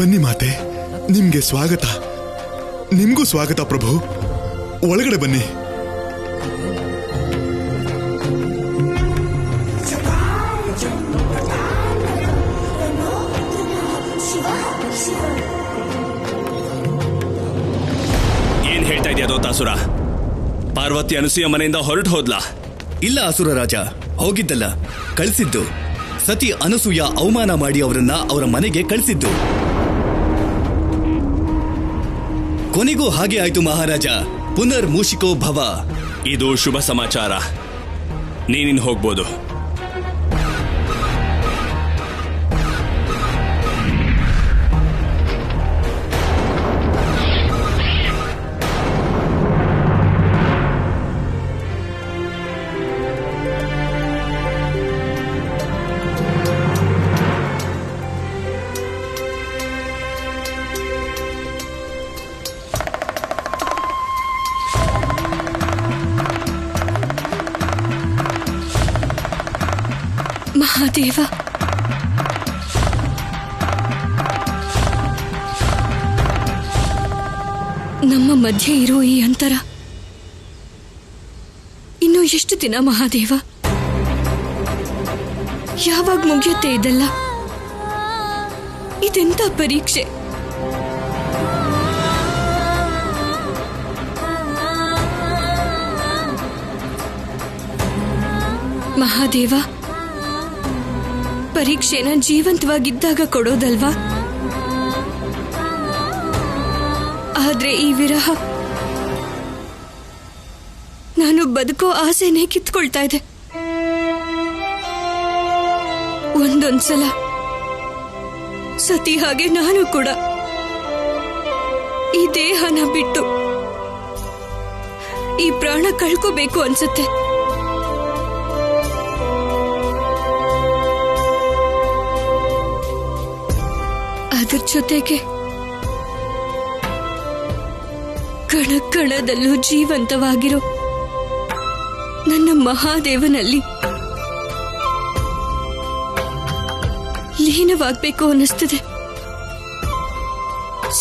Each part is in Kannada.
ಬನ್ನಿ ಮಾತೆ, ನಿಮ್ಗೆ ಸ್ವಾಗತ. ನಿಮ್ಗೂ ಸ್ವಾಗತ ಪ್ರಭು. ಒಳಗಡೆ ಬನ್ನಿ. ಏನ್ ಹೇಳ್ತಾ ಇದೆಯಾ ದೋತಾಸುರ? ಪಾರ್ವತಿ ಅನಸೂಯ ಮನೆಯಿಂದ ಹೊರಟು ಹೋದ್ಲಾ? ಇಲ್ಲ ಅಸುರ ರಾಜ, ಹೋಗಿದ್ದಲ್ಲ, ಕಳಿಸಿದ್ದು. ಸತಿ ಅನಸೂಯ ಅವಮಾನ ಮಾಡಿ ಅವರನ್ನ ಅವರ ಮನೆಗೆ ಕಳಿಸಿದ್ದು. ಕೊನೆಗೂ ಹಾಗೆ ಆಯ್ತು ಮಹಾರಾಜ. ಪುನರ್ ಮೂಷಿಕೋ ಭವ. ಇದು ಶುಭ ಸಮಾಚಾರ. ನೀನಿನ್ ಹೋಗ್ಬೋದು. ಮಹಾದೇವ, ನಮ್ಮ ಮಧ್ಯೆ ಇರೋ ಈ ಅಂತರ ಇನ್ನು ಎಷ್ಟು ದಿನ ಮಹಾದೇವ? ಯಾವಾಗ ಮುಗಿಯುತ್ತೆ ಇದೆಲ್ಲ? ಇದೆಂತ ಪರೀಕ್ಷೆ? ಮಹಾದೇವ, ಪರೀಕ್ಷೆನ ಜೀವಂತವಾಗಿದ್ದಾಗ ಕೊಡೋದಲ್ವಾ? ಆದ್ರೆ ಈ ವಿರಹ ನಾನು ಬದುಕೋ ಆಸೆನೇ ಕಿತ್ಕೊಳ್ತಾ ಇದೆ. ಒಂದೊಂದ್ಸಲ ಸತಿ ಹಾಗೆ ನಾನು ಕೂಡ ಈ ದೇಹನ ಬಿಟ್ಟು ಈ ಪ್ರಾಣ ಕಳ್ಕೋಬೇಕು ಅನ್ಸುತ್ತೆ. ಅದ್ರ ಜೊತೆಗೆ ಕಣ ಕಣದಲ್ಲೂ ಜೀವಂತವಾಗಿರೋ ನನ್ನ ಮಹಾದೇವನಲ್ಲಿ ಲೀನವಾಗಬೇಕು ಅನ್ನಿಸ್ತದೆ.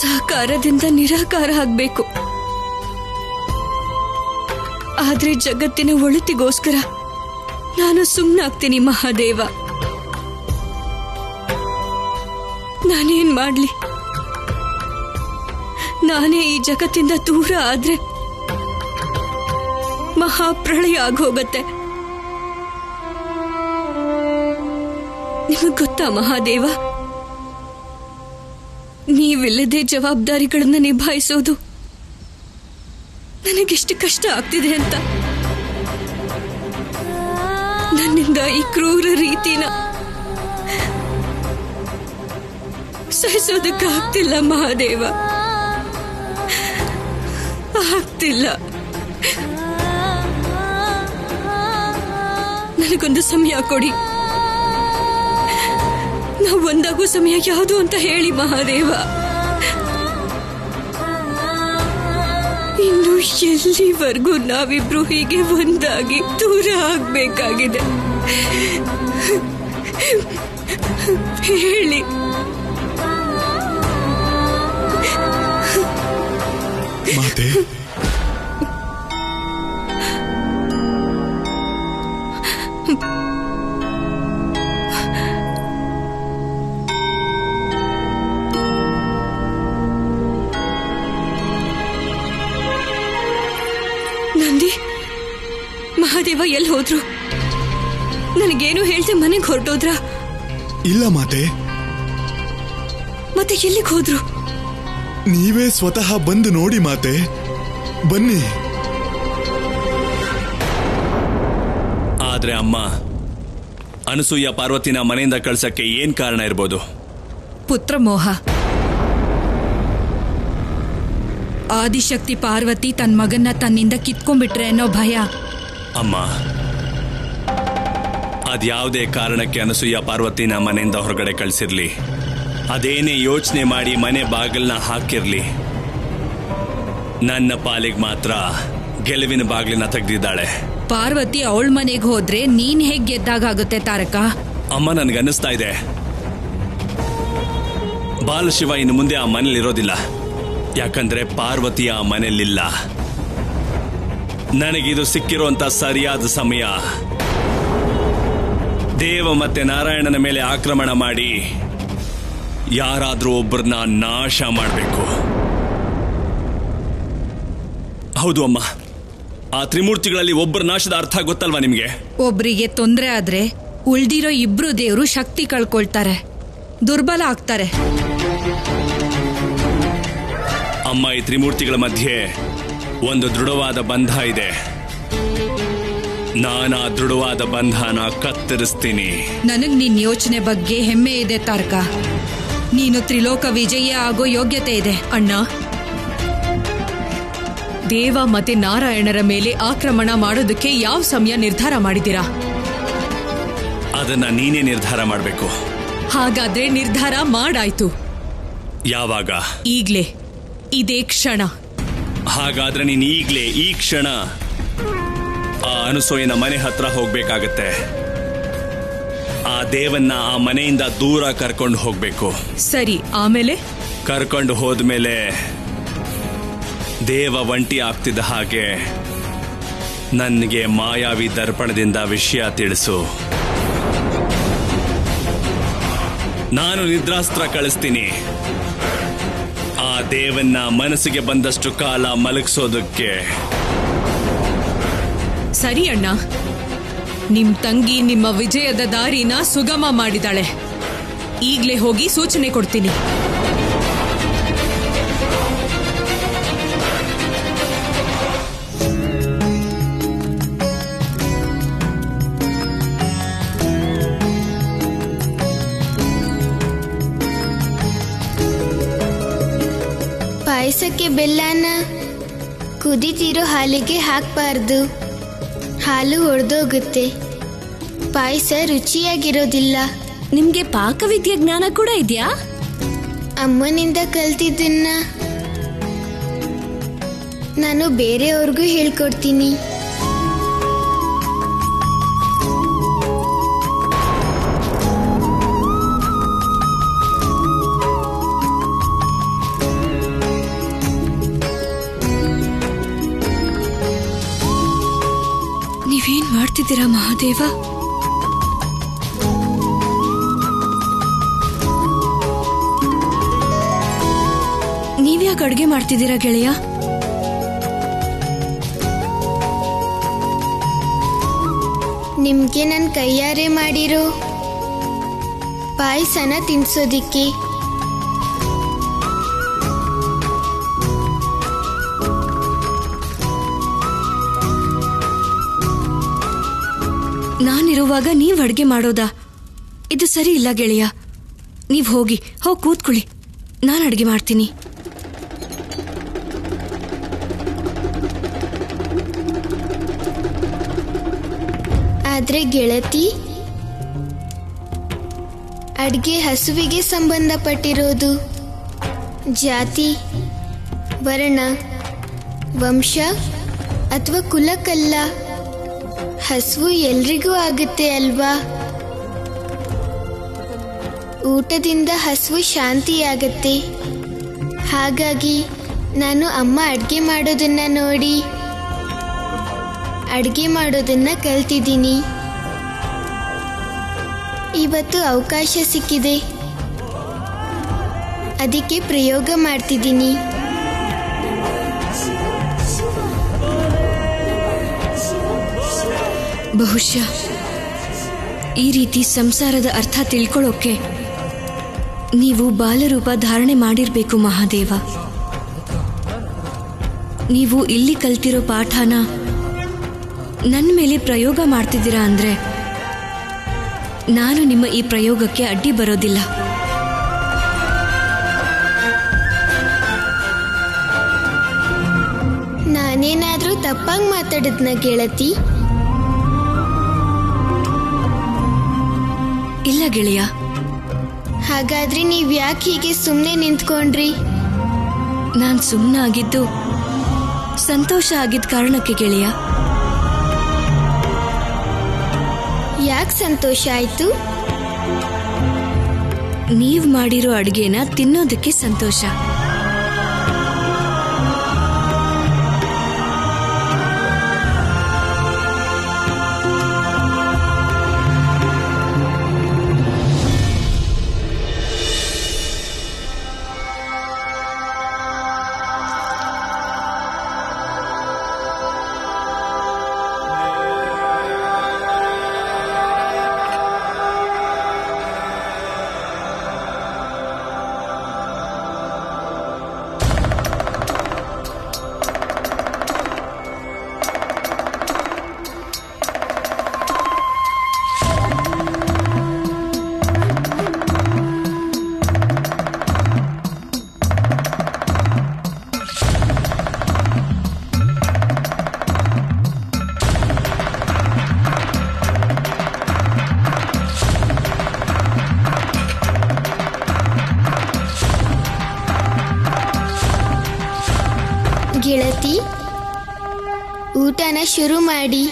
ಸಾಕಾರದಿಂದ ನಿರಾಕಾರ ಆಗ್ಬೇಕು. ಆದ್ರೆ ಜಗತ್ತಿನ ಒಳಿತಿಗೋಸ್ಕರ ನಾನು ಸುಮ್ಮನಾಗ್ತೀನಿ ಮಹಾದೇವ. ನಾನೇನ್ ಮಾಡ್ಲಿ? ನಾನೇ ಈ ಜಗತ್ತಿಂದ ದೂರ ಆದ್ರೆ ಮಹಾಪ್ರಳಯ ಆಗೋಗತ್ತೆ. ನಿಮಗ್ ಗೊತ್ತಾ ಮಹಾದೇವ, ನೀವಿಲ್ಲದೆ ಜವಾಬ್ದಾರಿಗಳನ್ನ ನಿಭಾಯಿಸೋದು ನನಗೆಷ್ಟು ಕಷ್ಟ ಆಗ್ತಿದೆ ಅಂತ. ನನ್ನಿಂದ ಈ ಕ್ರೂರ ರೀತಿನ ಸಹಿಸೋದಕ್ಕಾಗ್ತಿಲ್ಲ ಮಹಾದೇವ, ಆಗ್ತಿಲ್ಲ. ನನಗೊಂದು ಸಮಯ ಕೊಡಿ. ನಾವು ಒಂದಾಗೋ ಸಮಯ ಯಾವುದು ಅಂತ ಹೇಳಿ ಮಹಾದೇವ. ಇನ್ನು ಎಲ್ಲಿವರೆಗೂ ನಾವಿಬ್ರು ಹೀಗೆ ಒಂದಾಗಿ ದೂರ ಆಗ್ಬೇಕಾಗಿದೆ? ಹೇಳಿ. ಮಾತೆ, ನಂದಿ, ಮಹಾದೇವ ಎಲ್ಲಿ ಹೋದ್ರು? ನನಗೇನು ಹೇಳ್ದೆ ಮನೆಗೆ ಹೊರಟೋದ್ರ? ಇಲ್ಲ ಮಾತೆ. ಮತ್ತೆ ಎಲ್ಲಿಗೆ ಹೋದ್ರು? ನೀವೇ ಸ್ವತಃ ಬಂದು ನೋಡಿ ಮಾತೆ. ಬನ್ನಿ. ಆದ್ರೆ ಅಮ್ಮ, ಅನಸೂಯ ಪಾರ್ವತಿನ ಮನೆಯಿಂದ ಕಳ್ಸಕ್ಕೆ ಏನ್ ಕಾರಣ ಇರ್ಬೋದು? ಪುತ್ರ ಮೋಹ. ಆದಿಶಕ್ತಿ ಪಾರ್ವತಿ ತನ್ನ ಮಗನ್ನ ತನ್ನಿಂದ ಕಿತ್ಕೊಂಡ್ಬಿಟ್ರೆ ಅನ್ನೋ ಭಯ. ಅಮ್ಮ, ಅದ್ಯಾವುದೇ ಕಾರಣಕ್ಕೆ ಅನಸೂಯ ಪಾರ್ವತಿನ ಮನೆಯಿಂದ ಹೊರಗಡೆ ಕಳ್ಸಿರ್ಲಿ, ಅದೇನೇ ಯೋಚನೆ ಮಾಡಿ ಮನೆ ಬಾಗಿಲನ್ನ ಹಾಕಿರ್ಲಿ, ನನ್ನ ಪಾಲಿಗೆ ಮಾತ್ರ ಗೆಲುವಿನ ಬಾಗಿಲನ್ನ ತೆಗೆದಿದ್ದಾಳೆ. ಪಾರ್ವತಿ ಅವಳ ಮನೆಗೆ ಹೋದ್ರೆ ನೀನ್ ಹೇಗ್ ಗೆದ್ದಾಗುತ್ತೆ ತಾರಕ? ಅಮ್ಮ, ನನ್ಗನ್ನಿಸ್ತಾ ಇದೆ ಬಾಲಶಿವ ಇನ್ನು ಮುಂದೆ ಆ ಮನೇಲಿರೋದಿಲ್ಲ. ಯಾಕಂದ್ರೆ ಪಾರ್ವತಿ ಆ ಮನೆಯಲ್ಲಿಲ್ಲ. ನನಗಿದು ಸಿಕ್ಕಿರುವಂತ ಸರಿಯಾದ ಸಮಯ. ದೇವ ಮತ್ತೆ ನಾರಾಯಣನ ಮೇಲೆ ಆಕ್ರಮಣ ಮಾಡಿ ಯಾರಾದ್ರೂ ಒಬ್ಬರನ್ನ ನಾಶ ಮಾಡಬೇಕು. ಹೌದು ಅಮ್ಮ, ಆ ತ್ರಿಮೂರ್ತಿಗಳಲ್ಲಿ ಒಬ್ಬರ ನಾಶದ ಅರ್ಥ ಗೊತ್ತಲ್ವಾ ನಿಮ್ಗೆ? ಒಬ್ರಿಗೆ ತೊಂದರೆ ಆದ್ರೆ ಉಳ್ದಿರೋ ಇಬ್ರು ದೇವರು ಶಕ್ತಿ ಕಳ್ಕೊಳ್ತಾರೆ, ದುರ್ಬಲ ಆಗ್ತಾರೆ. ಅಮ್ಮ, ಈ ತ್ರಿಮೂರ್ತಿಗಳ ಮಧ್ಯೆ ಒಂದು ದೃಢವಾದ ಬಂಧ ಇದೆ. ನಾನಾ ದೃಢವಾದ ಬಂಧನ ಕತ್ತರಿಸ್ತೀನಿ. ನನಗ್ ನಿನ್ ಯೋಚನೆ ಬಗ್ಗೆ ಹೆಮ್ಮೆ ಇದೆ ತಾರಕ. ನೀನು ತ್ರಿಲೋಕ ವಿಜಯ ಆಗೋ ಯೋಗ್ಯತೆ ಇದೆ. ಅಣ್ಣ, ದೇವ ಮತ್ತೆ ನಾರಾಯಣರ ಮೇಲೆ ಆಕ್ರಮಣ ಮಾಡೋದಕ್ಕೆ ಯಾವ ಸಮಯ ನಿರ್ಧಾರ ಮಾಡಿದ್ದೀರಾ? ಅದನ್ನ ನೀನೇ ನಿರ್ಧಾರ ಮಾಡಬೇಕು. ಹಾಗಾದ್ರೆ ನಿರ್ಧಾರ ಮಾಡಾಯ್ತು. ಯಾವಾಗ? ಈಗ್ಲೇ, ಇದೇ ಕ್ಷಣ. ಹಾಗಾದ್ರೆ ನೀನ್ ಈಗ್ಲೇ ಈ ಕ್ಷಣ ಆ ಅನಸೂಯನ ಮನೆ ಹತ್ರ ಹೋಗ್ಬೇಕಾಗತ್ತೆ. ಆ ದೇವನ್ನ ಆ ಮನೆಯಿಂದ ದೂರ ಕರ್ಕೊಂಡು ಹೋಗ್ಬೇಕು. ಸರಿ, ಆಮೇಲೆ? ಕರ್ಕೊಂಡು ಹೋದ್ಮೇಲೆ ದೇವ ಒಂಟಿ ಆಗ್ತಿದ್ದ ಹಾಗೆ ನನಗೆ ಮಾಯಾವಿ ದರ್ಪಣದಿಂದ ವಿಷಯ ತಿಳಿಸು. ನಾನು ನಿದ್ರಾಸ್ತ್ರ ಕಳಿಸ್ತೀನಿ. ಆ ದೇವನ್ನ ಮನಸ್ಸಿಗೆ ಬಂದಷ್ಟು ಕಾಲ ಮಲಗಿಸೋದಕ್ಕೆ. ಸರಿ ಅಣ್ಣ, ನಿಮ್ ತಂಗಿ ನಿಮ್ಮ ವಿಜಯದ ದಾರಿನ ಸುಗಮ ಮಾಡಿದಾಳೆ. ಈಗ್ಲೇ ಹೋಗಿ ಸೂಚನೆ ಕೊಡ್ತೀನಿ. ಪಾಯಸಕ್ಕೆ ಬೆಲ್ಲನ ಕುದಿತಿರೋ ಹಾಲಿಗೆ ಹಾಕಬಾರ್ದು. ಹಾಲು ಒಡೆದೋಗುತ್ತೆ, ಪಾಯಸ ರುಚಿಯಾಗಿರೋದಿಲ್ಲ. ನಿಮ್ಗೆ ಪಾಕವಿದ್ಯೆ ಜ್ಞಾನ ಕೂಡ ಇದೆಯಾ? ಅಮ್ಮನಿಂದ ಕಲ್ತಿದ್ದನ್ನ ನಾನು ಬೇರೆಯವ್ರಿಗೂ ಹೇಳ್ಕೊಡ್ತೀನಿ. ನೀವೇನ್ ಮಾಡ್ತಿದ್ದೀರಾ ಮಹಾದೇವ? ನೀವ್ಯಾಕೆ ಅಡ್ಗೆ ಮಾಡ್ತಿದ್ದೀರಾ ಗೆಳೆಯ? ನಿಮ್ಗೆ ನನ್ನ ಕೈಯಾರೆ ಮಾಡಿರೋ ಪಾಯಸನ ತಿನ್ಸೋದಿಕ್ಕೆ. ನಾನಿರುವಾಗ ನೀವ್ ಅಡ್ಗೆ ಮಾಡೋದಾ? ಇದು ಸರಿ ಇಲ್ಲ ಗೆಳೆಯ. ನೀವ್ ಹೋಗಿ ಕೂತ್ಕೊಳ್ಳಿ, ನಾನು ಅಡ್ಗೆ ಮಾಡ್ತೀನಿ. ಆದ್ರೆ ಗೆಳತಿ, ಅಡ್ಗೆ ಹಸುವಿಗೆ ಸಂಬಂಧಪಟ್ಟಿರೋದು. ಜಾತಿ, ವರ್ಣ, ವಂಶ ಅಥವಾ ಕುಲಕ್ಕಲ್ಲ. ಹಸುವು ಎಲ್ರಿಗೂ ಆಗುತ್ತೆ ಅಲ್ವಾ? ಊಟದಿಂದ ಹಸುವು ಶಾಂತಿಯಾಗತ್ತೆ. ಹಾಗಾಗಿ ನಾನು ಅಮ್ಮ ಅಡ್ಗೆ ಮಾಡೋದನ್ನ ನೋಡಿ ಅಡ್ಗೆ ಮಾಡೋದನ್ನ ಕಲ್ತಿದ್ದೀನಿ. ಇವತ್ತು ಅವಕಾಶ ಸಿಕ್ಕಿದೆ, ಅದಕ್ಕೆ ಪ್ರಯೋಗ ಮಾಡ್ತಿದ್ದೀನಿ. ಬಹುಶಃ ಈ ರೀತಿ ಸಂಸಾರದ ಅರ್ಥ ತಿಳ್ಕೊಳ್ಳೋಕೆ ನೀವು ಬಾಲರೂಪ ಧಾರಣೆ ಮಾಡಿರ್ಬೇಕು ಮಹಾದೇವ. ನೀವು ಇಲ್ಲಿ ಕಲ್ತಿರೋ ಪಾಠನ ನನ್ನ ಮೇಲೆ ಪ್ರಯೋಗ ಮಾಡ್ತಿದ್ದೀರಾ ಅಂದ್ರೆ ನಾನು ನಿಮ್ಮ ಈ ಪ್ರಯೋಗಕ್ಕೆ ಅಡ್ಡಿ ಬರೋದಿಲ್ಲ. ನಾನೇನಾದ್ರೂ ತಪ್ಪಾಗಿ ಮಾತಾಡಿದ್ನ ಗೆಳತಿ? ಇಲ್ಲ ಗೆಳೆಯ. ಹಾಗಾದ್ರೆ ನೀವ್ ಯಾಕೆ ಹೀಗೆ ಸುಮ್ಮನೆ ನಿಂತ್ಕೊಂಡ್ರಿ? ನಾನ್ ಸುಮ್ಮನಾಗಿದ್ದು ಸಂತೋಷ ಆಗಿದ್ದ ಕಾರಣಕ್ಕೆ ಗೆಳೆಯ. ಯಾಕೆ ಸಂತೋಷ ಆಯ್ತು? ನೀವ್ ಮಾಡಿರೋ ಅಡ್ಗೆನ ತಿನ್ನೋದಕ್ಕೆ ಸಂತೋಷ. ಗೆಳತಿ, ಊಟನ ಶುರು ಮಾಡಿ.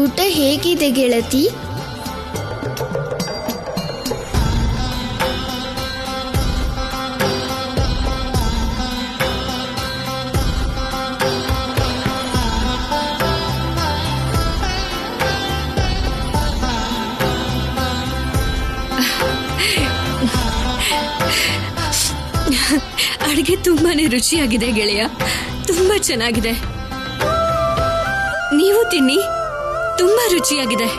ಊಟ ಹೇಗಿದೆ ಗೆಳತಿ? ಅಡುಗೆ ತುಂಬಾನೇ ರುಚಿಯಾಗಿದೆ ಗೆಳೆಯ, ತುಂಬಾ ಚೆನ್ನಾಗಿದೆ. ನೀವು ತಿನ್ನಿ, ತುಂಬಾ ರುಚಿಯಾಗಿದೆ.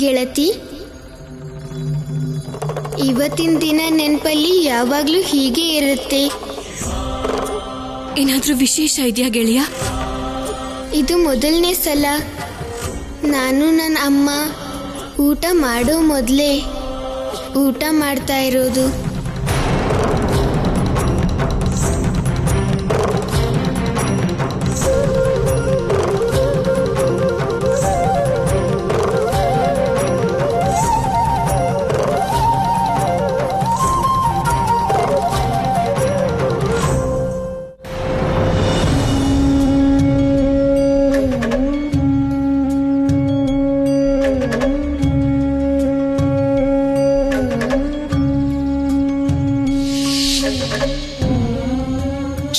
ಗೆಳತಿ, ಇವತ್ತಿನ ದಿನ ನೆನಪಲ್ಲಿ ಯಾವಾಗ್ಲೂ ಹೀಗೆ ಇರುತ್ತೆ. ಏನಾದ್ರೂ ವಿಶೇಷ ಇದೆಯಾ ಗೆಳೆಯ? ಇದು ಮೊದಲನೇ ಸಲ ನಾನು ನನ್ನ ಅಮ್ಮ ಊಟ ಮಾಡೋ ಮೊದಲೇ ಊಟ ಮಾಡ್ತಾ ಇರೋದು.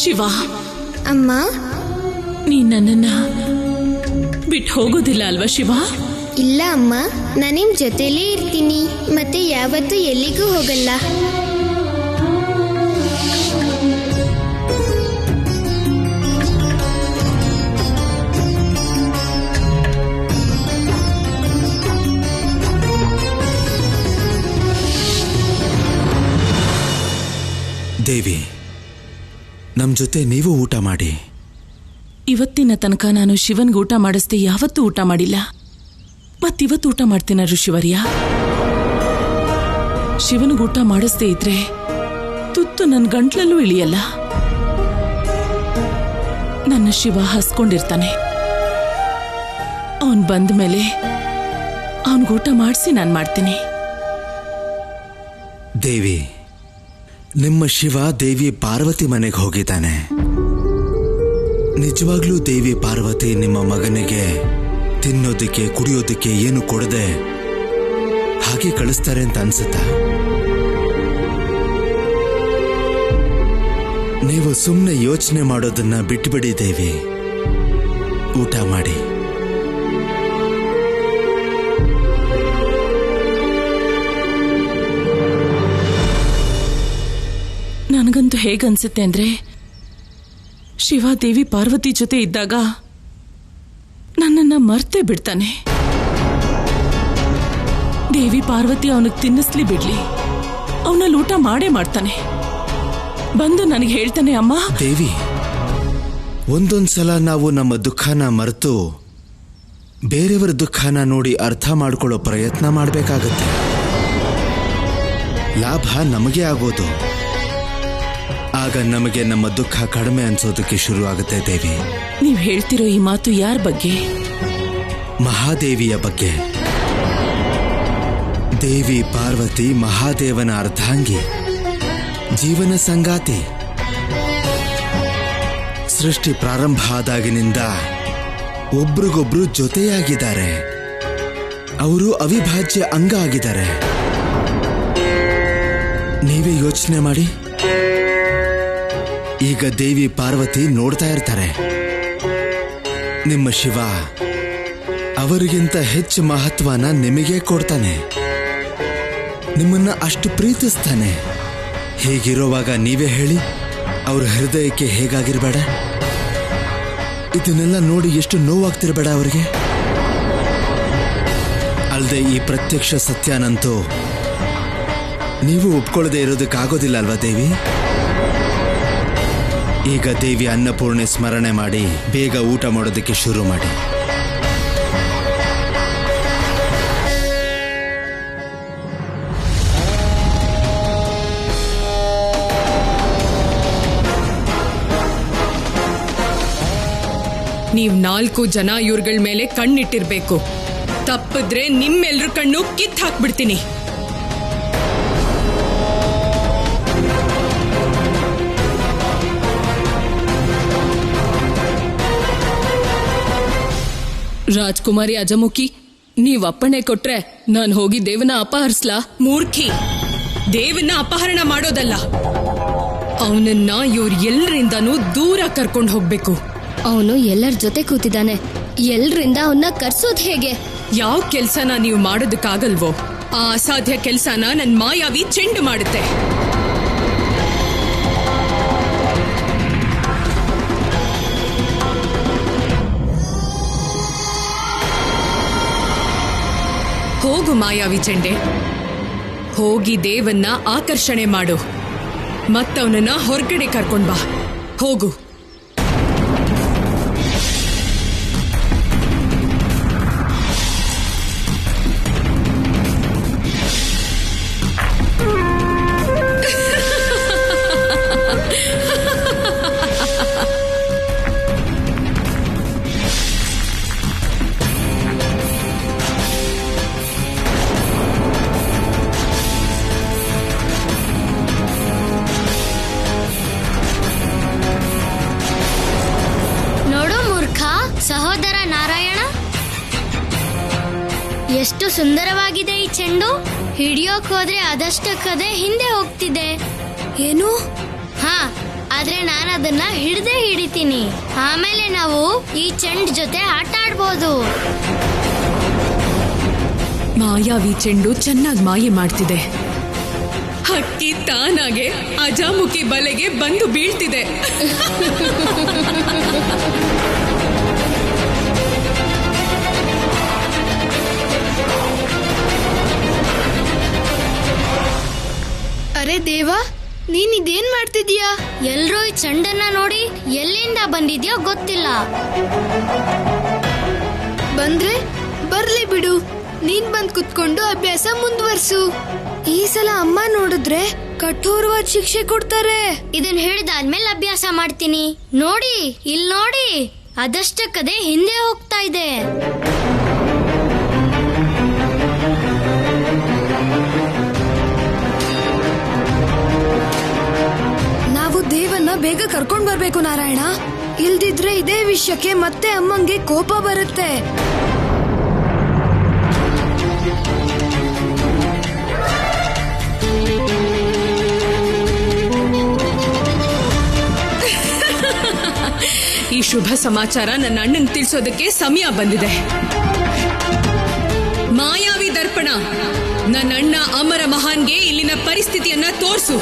ಶಿವ, ಅಮ್ಮ, ನೀನ್ ನನ್ನನ್ನ ಬಿಟ್ಟು ಹೋಗೋದಿಲ್ಲ ಅಲ್ವಾ ಶಿವ? ಇಲ್ಲ ಅಮ್ಮ, ನಾನು ನಿಮ್ ಜೊತೆಲೇ ಇರ್ತೀನಿ, ಮತ್ತೆ ಯಾವತ್ತೂ ಎಲ್ಲಿಗೂ ಹೋಗಲ್ಲ. ದೇವಿ, ನಮ್ ಜೊತೆ ನೀವು ಊಟ ಮಾಡಿ. ಇವತ್ತಿನ ತನಕ ನಾನು ಶಿವನ್ಗೆ ಊಟ ಮಾಡಿಸ್ದೆ ಯಾವತ್ತೂ ಊಟ ಮಾಡಿಲ್ಲ. ಮತ್ತಿವತ್ತು ಊಟ ಮಾಡ್ತೀನ ಋಷಿವರ್ಯ? ಶಿವನಿಗೆ ಊಟ ಮಾಡಿಸ್ದೇ ಇದ್ರೆ ತುತ್ತು ನನ್ನ ಗಂಟ್ಲಲ್ಲೂ ಇಳಿಯಲ್ಲ. ನನ್ನ ಶಿವ ಹಸ್ಕೊಂಡಿರ್ತಾನೆ. ಅವನ್ ಬಂದ ಮೇಲೆ ಅವನ್ಗೂಟ ಮಾಡಿಸಿ ನಾನು ಮಾಡ್ತೀನಿ. ದೇವಿ, ನಿಮ್ಮ ಶಿವ ದೇವಿ ಪಾರ್ವತಿ ಮನೆಗೆ ಹೋಗಿದ್ದಾನೆ. ನಿಜವಾಗ್ಲೂ ದೇವಿ ಪಾರ್ವತಿ ನಿಮ್ಮ ಮಗನಿಗೆ ತಿನ್ನೋದಕ್ಕೆ ಕುಡಿಯೋದಕ್ಕೆ ಏನು ಕೊಡದೆ ಹಾಗೆ ಕಳಿಸ್ತಾರೆ ಅಂತ ಅನ್ಸುತ್ತಾ? ನೀವು ಸುಮ್ಮನೆ ಯೋಚನೆ ಮಾಡೋದನ್ನ ಬಿಟ್ಬಿಡಿ ದೇವಿ, ಊಟ ಮಾಡಿ. ನನಗಂತೂ ಹೇಗನ್ಸುತ್ತೆ ಅಂದ್ರೆ, ಶಿವ ದೇವಿ ಪಾರ್ವತಿ ಜೊತೆ ಇದ್ದಾಗ ನನ್ನನ್ನ ಮರ್ತೇ ಬಿಡ್ತಾನೆ. ದೇವಿ ಪಾರ್ವತಿ ಅವನಿಗೆ ತಿನ್ನಿಸ್ಲಿ ಬಿಡ್ಲಿ, ಅವನಲ್ಲಿ ಊಟ ಮಾಡೇ ಮಾಡ್ತಾನೆ. ಬಂದು ನನಗೆ ಹೇಳ್ತಾನೆ, ಅಮ್ಮ. ದೇವಿ, ಒಂದೊಂದ್ಸಲ ನಾವು ನಮ್ಮ ದುಃಖನ ಮರೆತು ಬೇರೆಯವರ ದುಃಖನ ನೋಡಿ ಅರ್ಥ ಮಾಡ್ಕೊಳ್ಳೋ ಪ್ರಯತ್ನ ಮಾಡಬೇಕಾಗತ್ತೆ. ಲಾಭ ನಮಗೆ ಆಗೋದು. ಆಗ ನಮಗೆ ನಮ್ಮ ದುಃಖ ಕಡಿಮೆ ಅನ್ಸೋದಕ್ಕೆ ಶುರು ಆಗುತ್ತೆ. ದೇವಿ, ನೀವು ಹೇಳ್ತಿರೋ ಈ ಮಾತು ಯಾರ ಬಗ್ಗೆ? ಮಹಾದೇವಿಯ ಬಗ್ಗೆ. ದೇವಿ ಪಾರ್ವತಿ ಮಹಾದೇವನ ಅರ್ಧಾಂಗಿ, ಜೀವನ ಸಂಗಾತಿ. ಸೃಷ್ಟಿ ಪ್ರಾರಂಭ ಆದಾಗಿನಿಂದ ಒಬ್ರಿಗೊಬ್ರು ಜೊತೆಯಾಗಿದ್ದಾರೆ. ಅವರು ಅವಿಭಾಜ್ಯ ಅಂಗ ಆಗಿದ್ದಾರೆ. ನೀವೇ ಯೋಚನೆ ಮಾಡಿ. ಈಗ ದೇವಿ ಪಾರ್ವತಿ ನೋಡ್ತಾ ಇರ್ತಾರೆ, ನಿಮ್ಮ ಶಿವ ಅವರಿಗಿಂತ ಹೆಚ್ಚು ಮಹತ್ವನ ನಿಮಗೆ ಕೊಡ್ತಾನೆ, ನಿಮ್ಮನ್ನ ಅಷ್ಟು ಪ್ರೀತಿಸ್ತಾನೆ. ಹೀಗಿರುವಾಗ ನೀವೇ ಹೇಳಿ, ಅವ್ರ ಹೃದಯಕ್ಕೆ ಹೇಗಾಗಿರ್ಬೇಡ? ಇದನ್ನೆಲ್ಲ ನೋಡಿ ಎಷ್ಟು ನೋವಾಗ್ತಿರ್ಬೇಡ ಅವರಿಗೆ? ಅಲ್ಲದೆ ಈ ಪ್ರತ್ಯಕ್ಷ ಸತ್ಯನಂತೂ ನೀವು ಒಪ್ಕೊಳ್ಳದೆ ಇರೋದಕ್ಕಾಗೋದಿಲ್ಲ ಅಲ್ವಾ ದೇವಿ? ಈಗ ದೇವಿ ಅನ್ನಪೂರ್ಣೆ ಸ್ಮರಣೆ ಮಾಡಿ ಬೇಗ ಊಟ ಮಾಡೋದಕ್ಕೆ ಶುರು ಮಾಡಿ. ನೀವ್ 4 ಜನ ಇವ್ರಗಳ ಮೇಲೆ ಕಣ್ಣಿಟ್ಟಿರ್ಬೇಕು. ತಪ್ಪಿದ್ರೆ ನಿಮ್ಮೆಲ್ರ ಕಣ್ಣು ಕಿತ್ ಹಾಕ್ಬಿಡ್ತೀನಿ. ರಾಜ್ಕುಮಾರಿ ಅಜಮುಖಿ, ನೀವ್ ಅಪ್ಪಣೆ ಕೊಟ್ರೆ ನಾನು ಹೋಗಿ ದೇವನ ಅಪಹರಿಸ್ಲಾ? ಮೂರ್ಖಿ, ದೇವನ್ನ ಅಪಹರಣ ಮಾಡೋದಲ್ಲ, ಅವನನ್ನ ಇವ್ರ ಎಲ್ಲರಿಂದನೂ ದೂರ ಕರ್ಕೊಂಡು ಹೋಗ್ಬೇಕು. ಅವನು ಎಲ್ಲರ ಜೊತೆ ಕೂತಿದ್ದಾನೆ, ಎಲ್ರಿಂದ ಅವನ್ನ ಕರ್ಸೋದ್ ಹೇಗೆ? ಯಾವ ಕೆಲ್ಸನ ನೀವು ಮಾಡೋದಕ್ಕಾಗಲ್ವೋ ಆ ಅಸಾಧ್ಯ ಕೆಲ್ಸನ ನನ್ ಮಾಯಾವಿ ಚೆಂಡು ಮಾಡುತ್ತೆ. ಹೋಗು ಮಾಯಾವಿ ಚೆಂಡೆ, ಹೋಗಿ ದೇವನ್ನ ಆಕರ್ಷಣೆ ಮಾಡು, ಮತ್ತವನನ್ನ ಹೊರಗಡೆ ಕರ್ಕೊಂಡ್ ಬಾ. ಹೋಗು. ಸಹೋದರ ನಾರಾಯಣ, ಎಷ್ಟು ಸುಂದರವಾಗಿದೆ ಈ ಚೆಂಡು. ಹಿಡಿಯೋಕ್ ಹೋದ್ರೆ ಅದಷ್ಟಕ್ಕದೆ ಹಿಂದೆ ಹೋಗ್ತಿದೆ. ಏನು? ಹಾ, ಆದ್ರೆ ನಾನು ಅದನ್ನ ಹಿಡಿತೀನಿ. ಆಮೇಲೆ ನಾವು ಈ ಚೆಂಡ್ ಜೊತೆ ಆಟ ಆಡ್ಬೋದು. ಮಾಯಾವಿ ಚೆಂಡು ಚೆನ್ನಾಗಿ ಮಾಯೆ ಮಾಡ್ತಿದೆ. ಹಕ್ಕಿ ತಾನಾಗೆ ಅಜಾಮುಖಿ ಬಲೆಗೆ ಬಂದು ಬೀಳ್ತಿದೆ. ಅರೆ ದೇವ, ನೀನ್ ಇದೇನ್ ಮಾಡ್ತಿದೀಯಾ? ಎಲ್ರೂ ಈ ಚೆಂಡನ್ನ ನೋಡಿ ಎಲ್ಲಿಂದ ಬಂದಿದ್ಯೋ ಗೊತ್ತಿಲ್ಲ. ಬಂದ್ರೆ ಬರ್ಲಿ ಬಿಡು, ನೀನ್ ಬಂದ್ ಕುತ್ಕೊಂಡು ಅಭ್ಯಾಸ ಮುಂದುವರ್ಸು. ಈ ಸಲ ಅಮ್ಮ ನೋಡಿದ್ರೆ ಕಠೋರವಾದ ಶಿಕ್ಷೆ ಕೊಡ್ತಾರೆ. ಇದನ್ ಹೇಳಿದಾದ್ಮೇಲೆ ಅಭ್ಯಾಸ ಮಾಡ್ತೀನಿ. ನೋಡಿ, ಇಲ್ಲಿ ನೋಡಿ, ಅದಷ್ಟಕ್ಕದೆ ಹಿಂದೆ ಹೋಗ್ತಾ ಇದೆ. ನಾವು ದೇವನ್ನ ಬೇಗ ಕರ್ಕೊಂಡ್ ಬರ್ಬೇಕು ನಾರಾಯಣ. ಇಲ್ದಿದ್ರೆ ಇದೇ ವಿಷಯಕ್ಕೆ ಮತ್ತೆ ಅಮ್ಮಂಗೆ ಕೋಪ ಬರುತ್ತೆ. ಈ ಶುಭ ಸಮಾಚಾರ ನನ್ನ ಅಣ್ಣನ್ ತಿಳಿಸೋದಕ್ಕೆ ಸಮಯ ಬಂದಿದೆ. ಮಾಯಾವಿ ದರ್ಪಣ, ನನ್ನ ಅಣ್ಣ ಅಮರ ಮಹಾನ್ಗೆ ಇಲ್ಲಿನ ಪರಿಸ್ಥಿತಿಯನ್ನ ತೋರಿಸು.